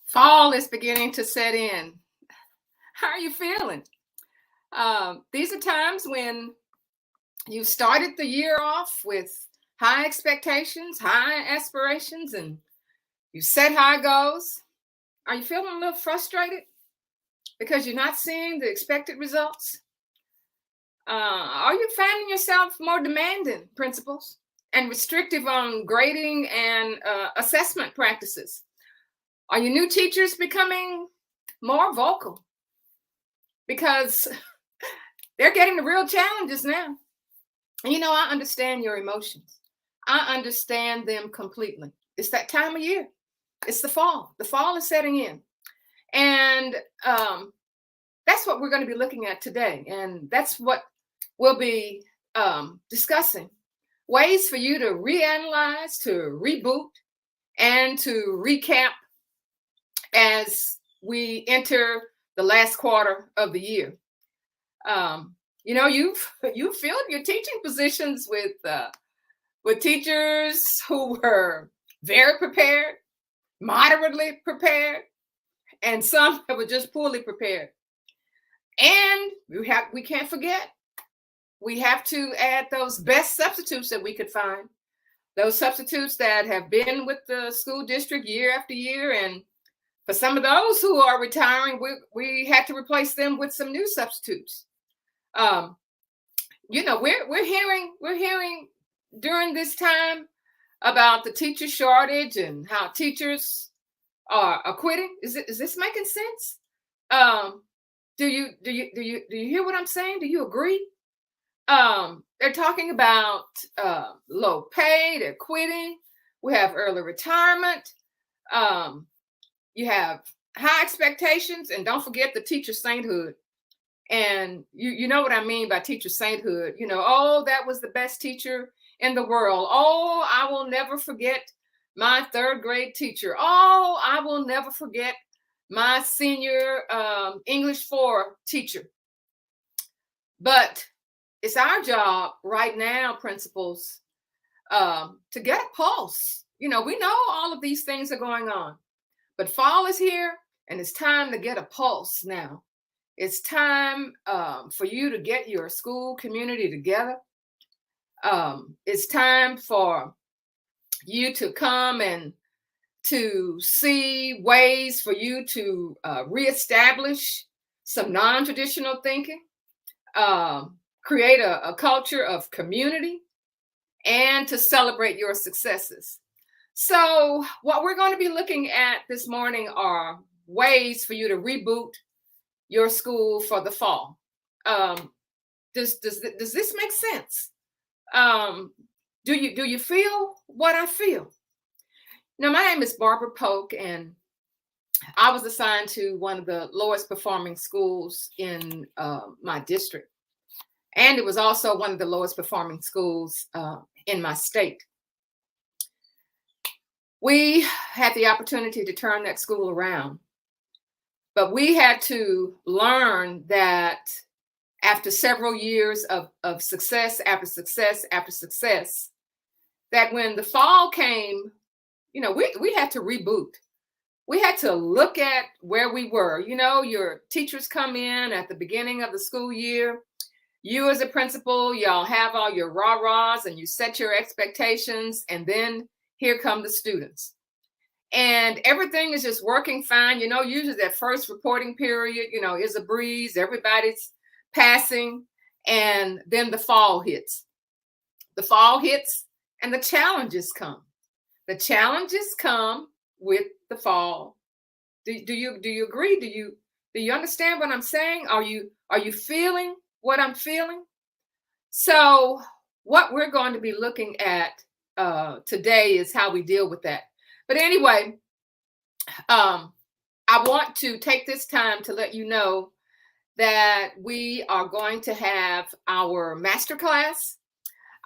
Fall is beginning to set in. How are you feeling? These are times when you started the year off with high expectations, high aspirations, and you set high goals. Are you feeling a little frustrated because you're not seeing the expected results? Are you finding yourself more demanding principles and restrictive on grading and assessment practices? Are your new teachers becoming more vocal because they're getting the real challenges now? And I understand your emotions. I understand them completely. It's that time of year. It's the fall. The fall is setting in. And that's what we're going to be looking at today. And that's what we'll be discussing. Ways for you to reanalyze, to reboot, and to recap as we enter the last quarter of the year. You've filled your teaching positions with teachers who were very prepared, moderately prepared, and some that were just poorly prepared. And we can't forget, we have to add those best substitutes that we could find. Those substitutes that have been with the school district year after year. And for some of those who are retiring, we had to replace them with some new substitutes. We're hearing during this time about the teacher shortage and how teachers are quitting. Is this making sense? Do you hear what I'm saying? Do you agree? They're talking about low pay. They're quitting. We have early retirement. You have high expectations, and don't forget the teacher sainthood. And you know what I mean by teacher sainthood. Oh, that was the best teacher in the world. Oh, I will never forget my third grade teacher. Oh, I will never forget my senior English 4 teacher. But it's our job right now, principals, to get a pulse. We know all of these things are going on, but fall is here, and it's time to get a pulse now. It's time for you to get your school community together. It's time for you to come and to see ways for you to reestablish some non-traditional thinking, create a culture of community, and to celebrate your successes. So what we're going to be looking at this morning are ways for you to reboot your school for the fall. Does this make sense? Do you feel what I feel? Now, my name is Barbara Polk, and I was assigned to one of the lowest performing schools in my district. And it was also one of the lowest performing schools in my state. We had the opportunity to turn that school around. But we had to learn that after several years of success after success after success, that when the fall came, we had to reboot. We had to look at where we were. Your teachers come in at the beginning of the school year. You as a principal, y'all have all your rah-rahs and you set your expectations, and then here come the students. And everything is just working fine. Usually that first reporting period, is a breeze. Everybody's passing. And then the fall hits. The fall hits and the challenges come. The challenges come with the fall. Do you agree? Do you understand what I'm saying? Are you feeling what I'm feeling? So what we're going to be looking at today is how we deal with that. But anyway, I want to take this time to let you know that we are going to have our masterclass,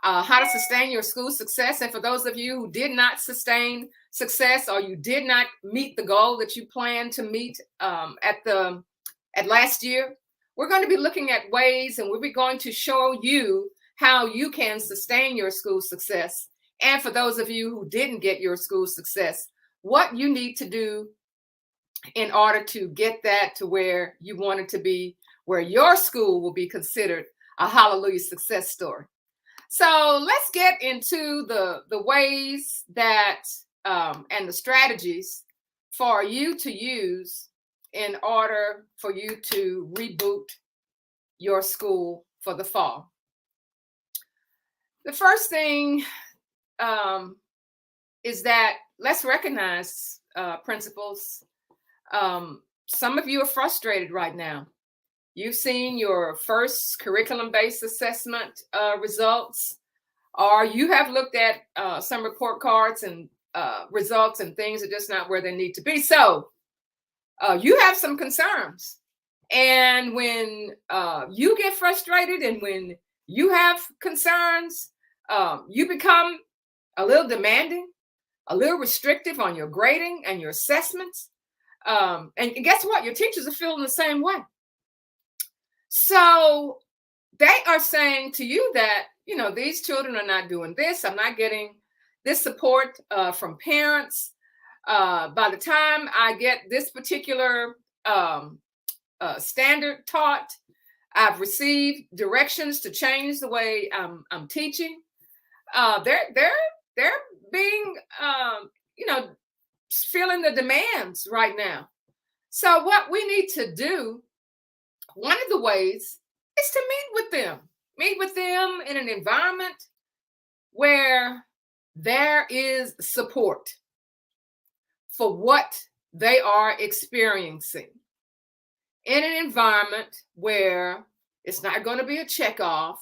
how to sustain your school success. And for those of you who did not sustain success, or you did not meet the goal that you planned to meet at last year, we're going to be looking at ways, and we'll be going to show you how you can sustain your school success. And for those of you who didn't get your school success, what you need to do in order to get that to where you want it to be, where your school will be considered a hallelujah success story. So let's get into the ways that and the strategies for you to use in order for you to reboot your school for the fall. The first thing is that let's recognize principals. Some of you are frustrated right now. You've seen your first curriculum-based assessment results, or you have looked at some report cards and results, and things are just not where they need to be. So you have some concerns. And when you get frustrated and when you have concerns, you become a little demanding, a little restrictive on your grading and your assessments. And guess what? Your teachers are feeling the same way. So they are saying to you that, you know, these children are not doing this. I'm not getting this support from parents. By the time I get this particular standard taught, I've received directions to change the way I'm teaching. They're being, you know, feeling the demands right now. So what we need to do, one of the ways, is to meet with them in an environment where there is support for what they are experiencing, in an environment where it's not going to be a checkoff,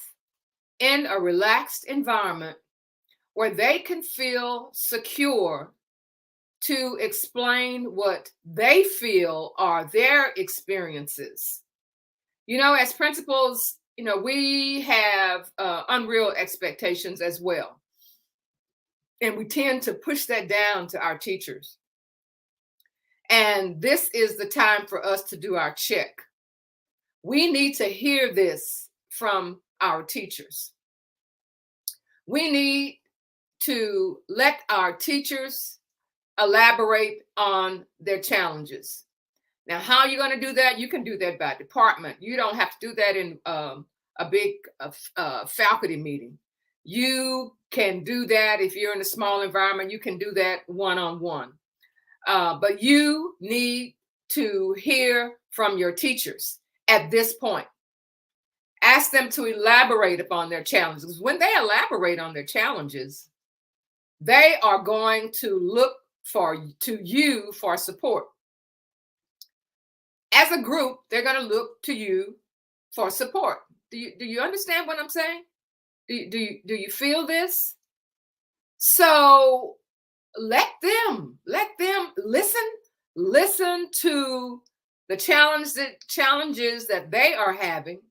in a relaxed environment where they can feel secure to explain what they feel are their experiences. You know, as principals, you know, we have unreal expectations as well. And we tend to push that down to our teachers. And this is the time for us to do our check. We need to hear this from our teachers. We need to let our teachers elaborate on their challenges. Now, how are you going to do that? You can do that by department. You don't have to do that in a big faculty meeting. You can do that if you're in a small environment. You can do that one-on-one. But you need to hear from your teachers at this point. Ask them to elaborate upon their challenges. When they elaborate on their challenges, they are going to look to you for support. As a group, they're going to look to you for support. Do you understand what I'm saying? Do you feel this? So let them listen to the challenges that they are having.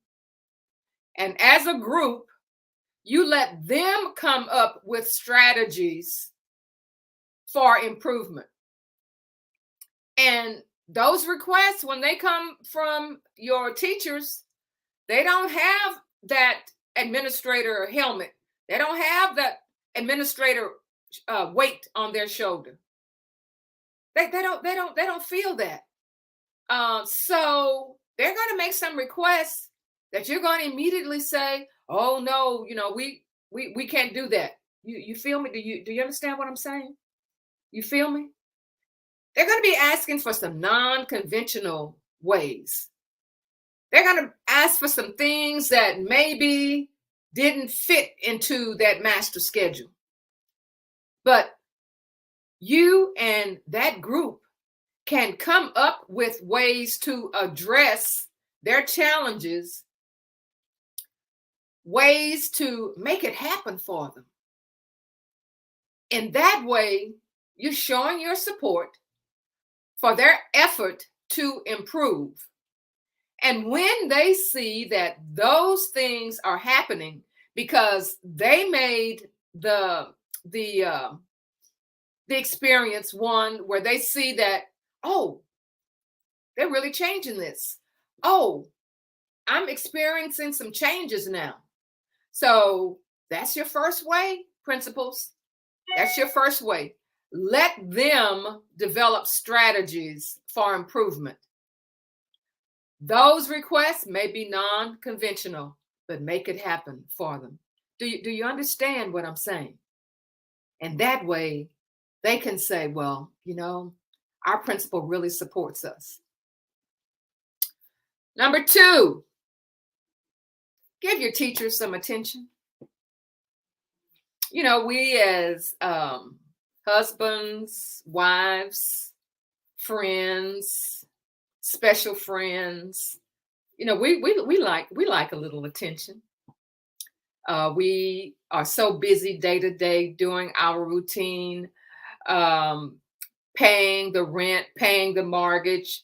And as a group, you let them come up with strategies for improvement. And those requests, when they come from your teachers, they don't have that administrator helmet. They don't have that administrator weight on their shoulder. They don't feel that. So they're going to make some requests that you're going to immediately say, "Oh no, you know, we can't do that." You feel me? Do you understand what I'm saying? You feel me? They're going to be asking for some non-conventional ways. They're going to ask for some things that maybe didn't fit into that master schedule. But you and that group can come up with ways to address their challenges, ways to make it happen for them. In that way, you're showing your support for their effort to improve. And when they see that those things are happening because they made the experience one where they see that, oh, they're really changing this. Oh, I'm experiencing some changes now. So that's your first way, principals. That's your first way. Let them develop strategies for improvement. Those requests may be non-conventional, but make it happen for them. Do you understand what I'm saying? And that way, they can say, well, our principal really supports us. Number 2, give your teachers some attention. We as husbands, wives, friends, special friends, we like a little attention. We are so busy day to day doing our routine, paying the rent, paying the mortgage,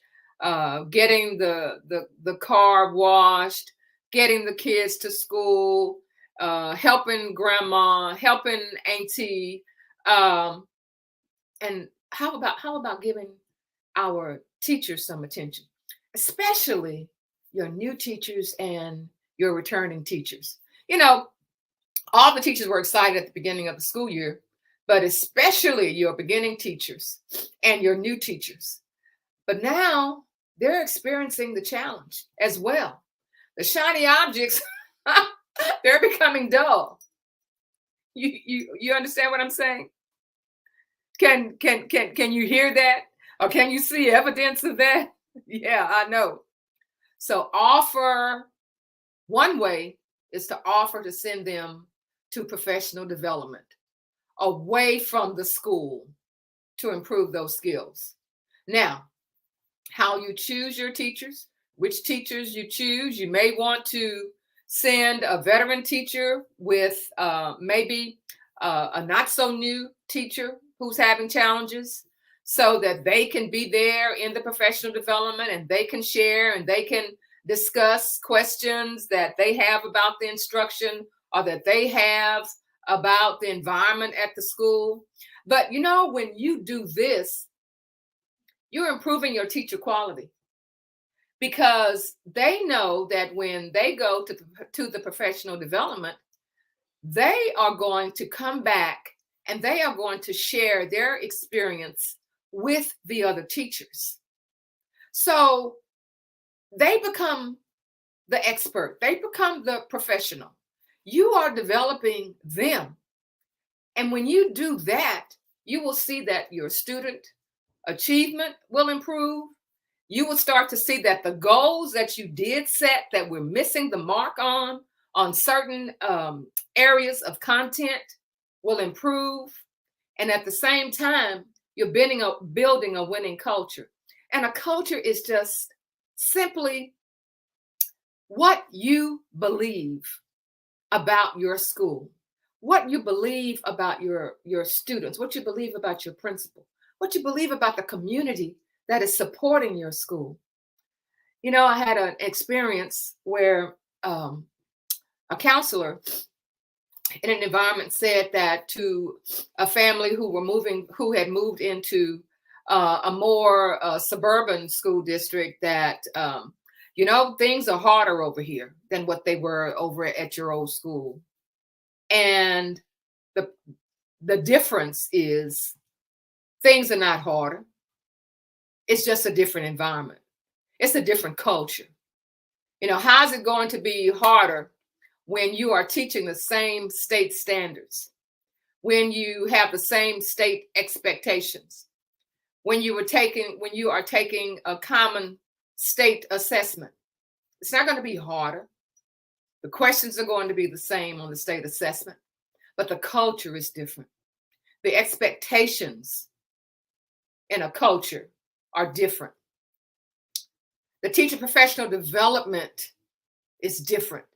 getting the car washed, getting the kids to school, helping grandma, helping auntie, and how about giving our teachers some attention, especially your new teachers and your returning teachers. All the teachers were excited at the beginning of the school year, but especially your beginning teachers and your new teachers. But now they're experiencing the challenge as well. The shiny objects, they're becoming dull. You understand what I'm saying? Can you hear that? Or can you see evidence of that? Yeah, I know. So one way is to offer to send them to professional development away from the school to improve those skills. Now, how you choose your teachers, which teachers you choose, you may want to send a veteran teacher with maybe a not so new teacher who's having challenges, so that they can be there in the professional development and they can share and they can discuss questions that they have about the instruction or that they have about the environment at the school. But when you do this, you're improving your teacher quality, because they know that when they go to the professional development, they are going to come back and they are going to share their experience with the other teachers. So they become the expert, they become the professional. You are developing them. And when you do that, you will see that your student achievement will improve. You will start to see that the goals that you did set that we're missing the mark on certain areas of content will improve. And at the same time, you're building a winning culture. And a culture is just simply what you believe about your school, what you believe about your students, what you believe about your principal, what you believe about the community that is supporting your school. I had an experience where a counselor in an environment said that to a family who had moved into a more suburban school district, that things are harder over here than what they were over at your old school. And the difference is things are not harder. It's just a different environment. It's a different culture. How's it going to be harder when you are teaching the same state standards, when you have the same state expectations, when you are taking a common state assessment? It's not going to be harder. The questions are going to be the same on the state assessment, but the culture is different. The expectations in a culture are different. The teacher professional development is different.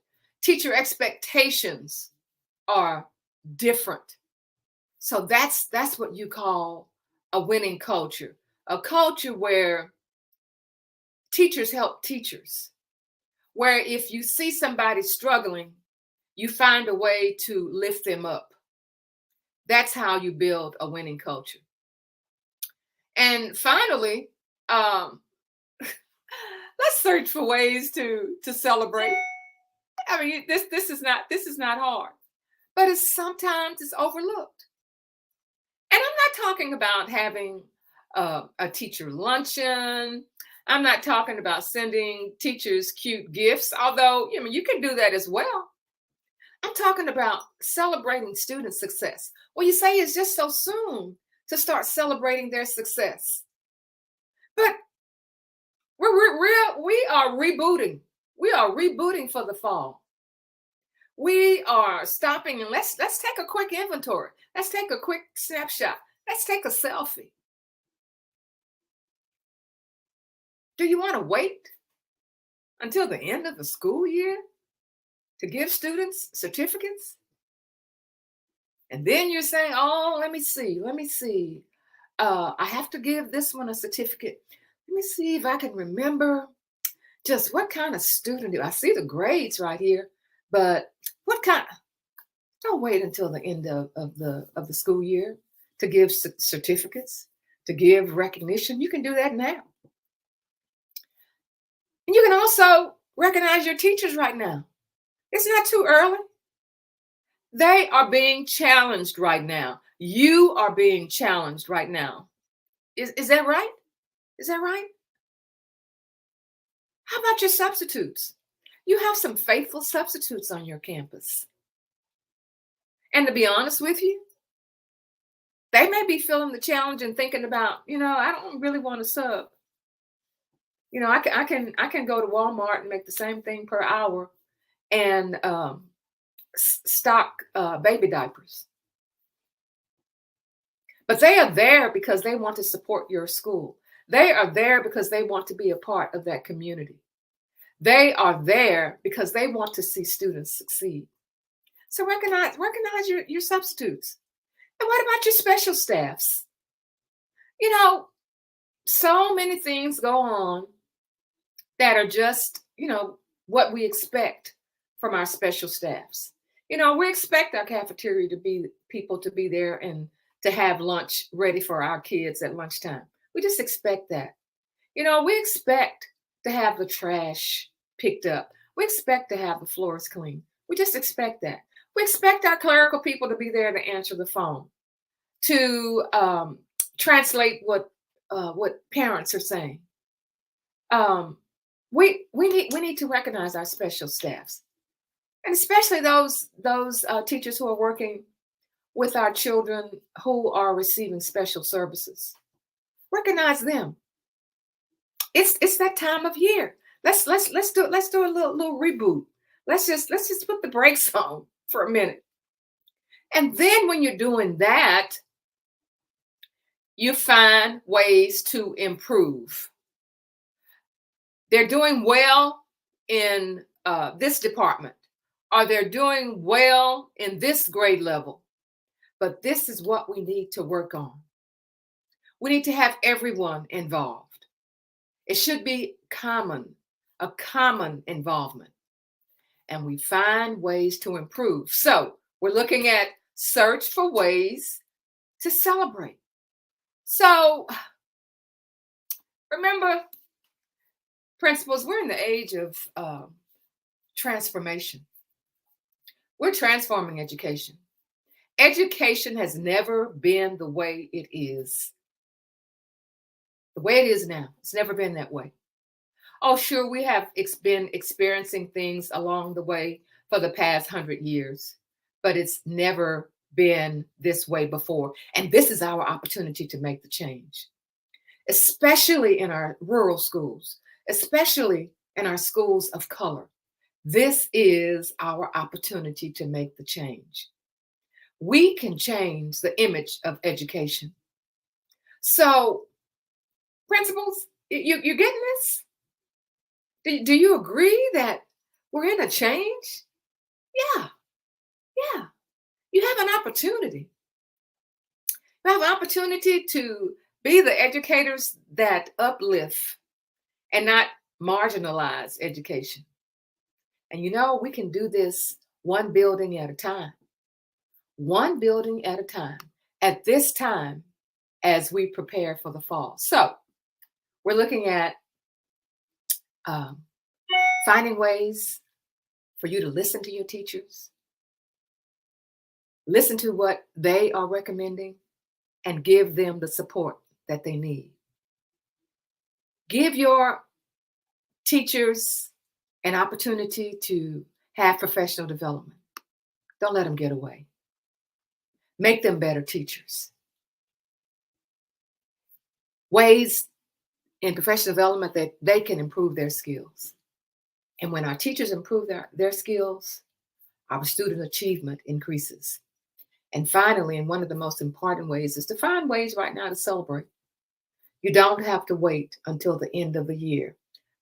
Teacher expectations are different. So that's what you call a winning culture. A culture where teachers help teachers, where if you see somebody struggling, you find a way to lift them up. That's how you build a winning culture. And finally, let's search for ways to celebrate. I mean, this is not hard, but sometimes it's overlooked. And I'm not talking about having a teacher luncheon. I'm not talking about sending teachers cute gifts, although you can do that as well. I'm talking about celebrating student success. Well, you say it's just so soon to start celebrating their success, but we are rebooting. We are rebooting for the fall. We are stopping and let's take a quick inventory. Let's take a quick snapshot. Let's take a selfie. Do you want to wait until the end of the school year to give students certificates? And then you're saying, oh, let me see. I have to give this one a certificate. Let me see if I can remember just what kind of student do I see the grades right here, but what kind? Don't wait until the end of the school year to give certificates, to give recognition. You can do that now. And you can also recognize your teachers right now. It's not too early. They are being challenged right now. You are being challenged right now. Is that right? Is that right? How about your substitutes? You have some faithful substitutes on your campus. And to be honest with you, they may be feeling the challenge and thinking about, I don't really want to sub. I can go to Walmart and make the same thing per hour and stock baby diapers. But they are there because they want to support your school. They are there because they want to be a part of that community. They are there because they want to see students succeed. So recognize your substitutes. And what about your special staffs? So many things go on that are just, what we expect from our special staffs. We expect our cafeteria to be people to be there and to have lunch ready for our kids at lunchtime. We just expect that. We expect to have the trash picked up. We expect to have the floors clean. We just expect that. We expect our clerical people to be there to answer the phone, to translate what parents are saying. We need to recognize our special staffs, and especially those teachers who are working with our children who are receiving special services. Recognize them. It's that time of year. Let's do a little reboot. Let's just put the brakes on for a minute. And then when you're doing that, you find ways to improve. They're doing well in this department, or they're doing well in this grade level. But this is what we need to work on. We need to have everyone involved. It should be a common involvement. And we find ways to improve. So we're looking at search for ways to celebrate. So remember, principals, we're in the age of transformation. We're transforming education. Education has never been the way it is. The way it is now. It's never been that way. Oh, sure, we have been experiencing things along the way for the past 100 years, but it's never been this way before. And this is our opportunity to make the change, especially in our rural schools, especially in our schools of color. This is our opportunity to make the change. We can change the image of education. So, principals, you're getting this? Do you agree that we're in a change? Yeah. You have an opportunity. You have an opportunity to be the educators that uplift and not marginalize education. And we can do this one building at a time. One building at a time. At this time, as we prepare for the fall. So we're looking at finding ways for you to listen to your teachers, listen to what they are recommending, and give them the support that they need. Give your teachers an opportunity to have professional development. Don't let them get away. Make them better teachers. Ways in professional development that they can improve their skills. And when our teachers improve their skills, our student achievement increases. And finally, and one of the most important ways is to find ways right now to celebrate. You don't have to wait until the end of the year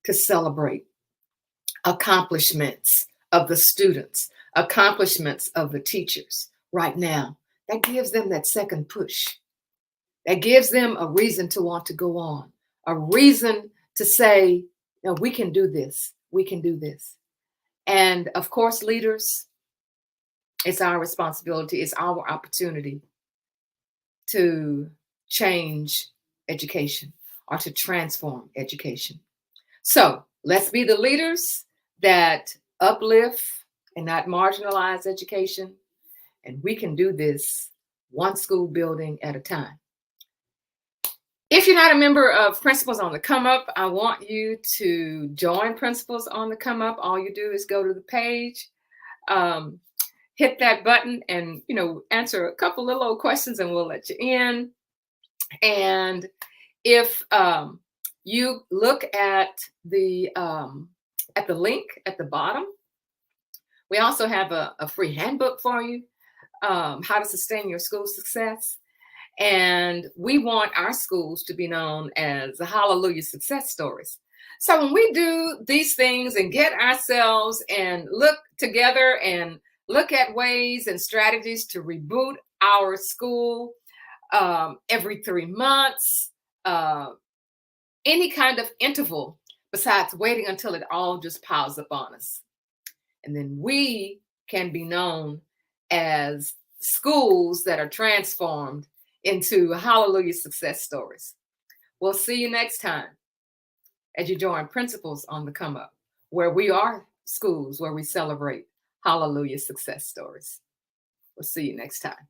to celebrate accomplishments of the students, accomplishments of the teachers right now. That gives them that second push. That gives them a reason to want to go on, a reason to say, no, we can do this. We can do this. And of course, leaders, it's our responsibility, it's our opportunity to change education or to transform education. So let's be the leaders that uplift and not marginalize education. And we can do this one school building at a time. If you're not a member of Principles on the Come Up, I want you to join Principles on the Come Up. All you do is go to the page, hit that button, and answer a couple little old questions, and we'll let you in. And if you look at the link at the bottom, we also have a free handbook for you, how to sustain your school success. And we want our schools to be known as the Hallelujah success stories. So when we do these things and get ourselves and look together and look at ways and strategies to reboot our school every 3 months, any kind of interval besides waiting until it all just piles up on us. And then we can be known as schools that are transformed into Hallelujah success stories. We'll see you next time as you join Principles on the Come Up, where we are schools where we celebrate Hallelujah success stories. We'll see you next time.